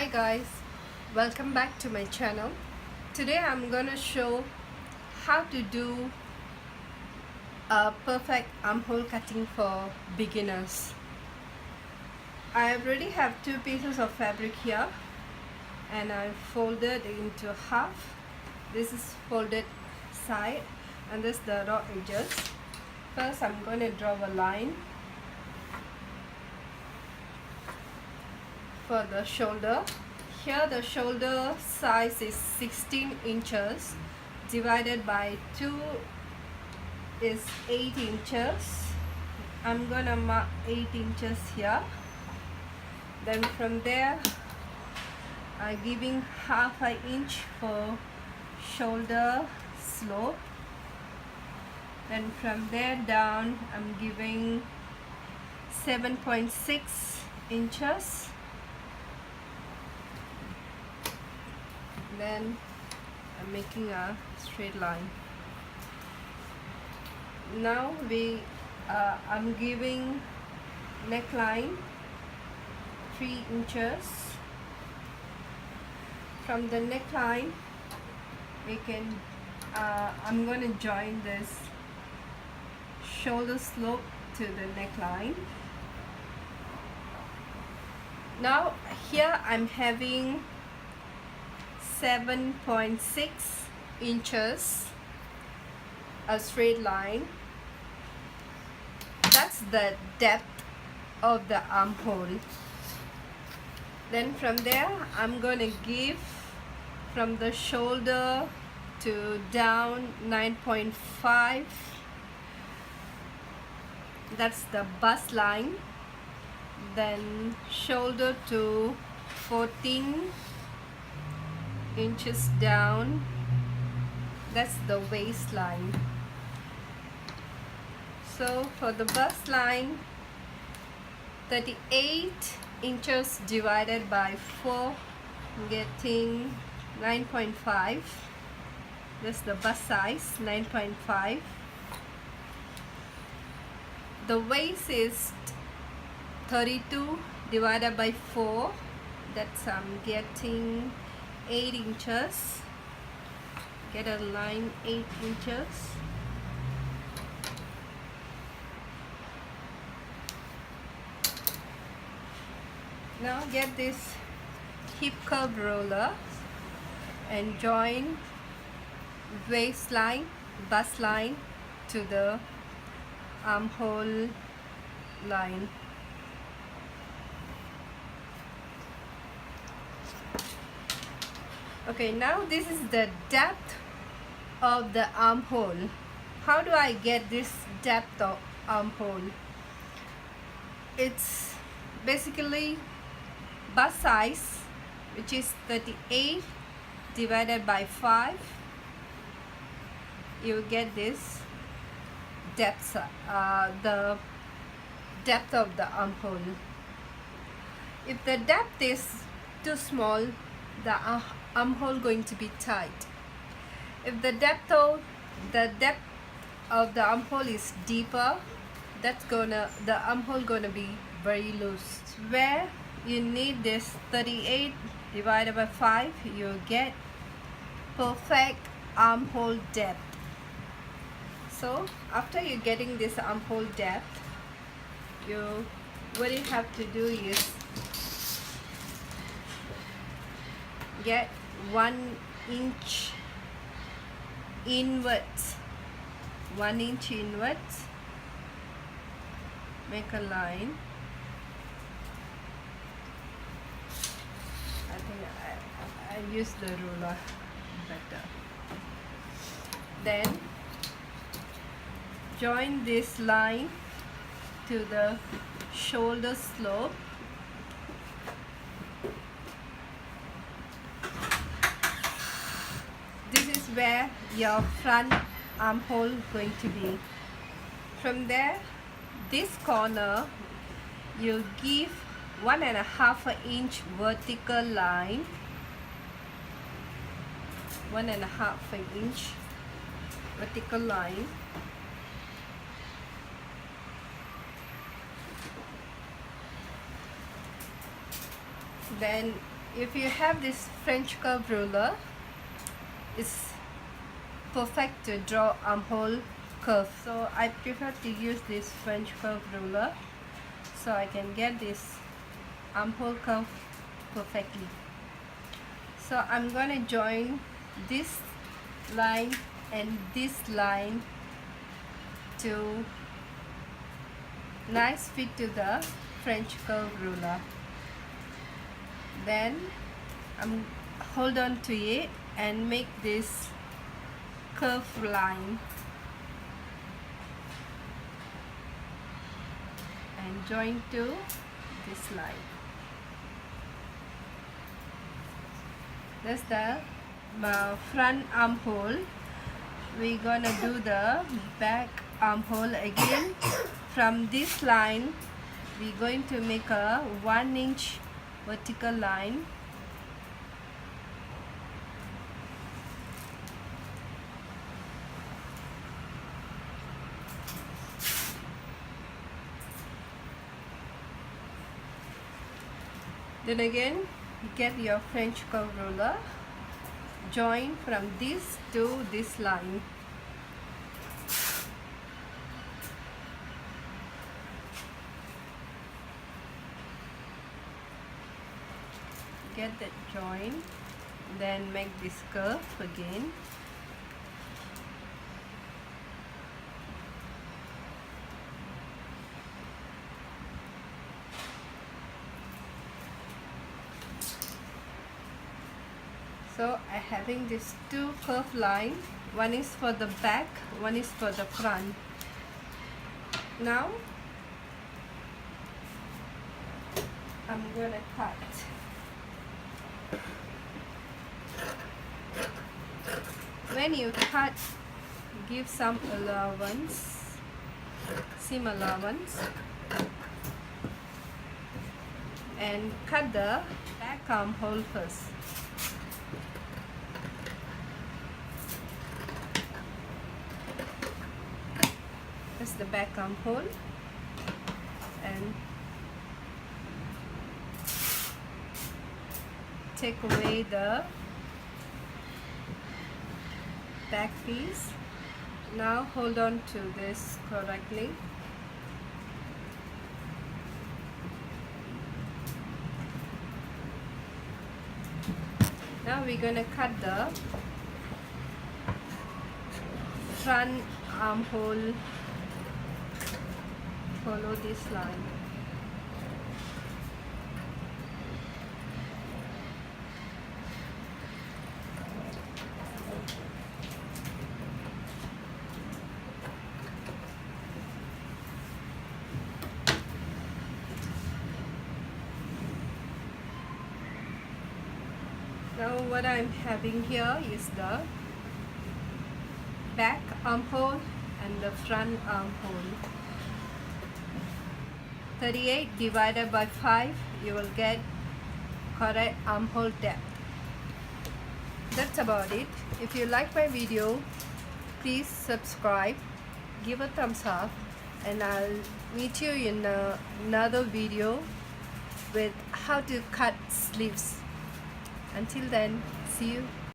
Hi guys, welcome back to my channel. Today I'm gonna show how to do a perfect armhole cutting for beginners. I already have two pieces of fabric here and I've folded into half. This is folded side and this is the raw edges. First I'm going to draw a line for the shoulder. Here the shoulder size is 16 inches divided by 2 is 8 inches. I'm gonna mark 8 inches here. Then from there I'm giving half an inch for shoulder slope. Then from there down I'm giving 7.6 inches. Then I'm making a straight line. Now I'm giving neckline 3 inches. From the neckline I'm going to join this shoulder slope to the neckline. Now here I'm having 7.6 inches, a straight line. That's the depth of the armhole. Then from there I'm going to give from the shoulder to down 9.5. That's the bust line. Then shoulder to 14 inches down, that's the waistline. So for the bust line, 38 inches divided by 4, getting 9.5. That's the bust size, 9.5. The waist is 32 divided by 4, that's I'm getting 8 inches. Get a line 8 inches. Now get this hip curve roller and join waistline, bust line to the armhole line. Okay, now this is the depth of the armhole. How do I get this depth of armhole? It's basically bust size, which is 38 divided by 5. You get this depth, the depth of the armhole. If the depth is too small, the armhole going to be tight. If the depth of the armhole is deeper, the armhole gonna be very loose. Where you need this 38 divided by 5, you get perfect armhole depth. So after you're getting this armhole depth, what you have to do is get 1 inch inwards, 1 inch inwards, make a line. I think I use the ruler better. Then join this line to the shoulder slope. Where your front armhole going to be. From there, this corner you give 1.5 inch vertical line, 1.5 inch vertical line. Then if you have this French curve ruler, it's perfect to draw armhole curve. So I prefer to use this French curve ruler so I can get this armhole curve perfectly. So I'm gonna join this line and this line to nice fit to the French curve ruler. Then I'm hold on to it and make this curve line and join to this line. That's the front armhole. We're gonna do the back armhole again. From this line we're going to make a 1-inch vertical line. Then again get your French curve ruler, join from this to this line. Get that join, then make this curve again. So I having this two curve line, one is for the back, one is for the front. Now I'm gonna cut. When you cut, give some allowance, seam allowance, and cut the back armhole first. That's the back armhole, and take away the back piece. Now hold on to this correctly. Now we're gonna cut the front armhole. Follow this line. Now what I'm having here is the back armhole and the front armhole. 38 divided by 5, you will get correct armhole depth. That's about it. If you like my video, please subscribe, give a thumbs up, and I'll meet you in another video with how to cut sleeves. Until then, see you.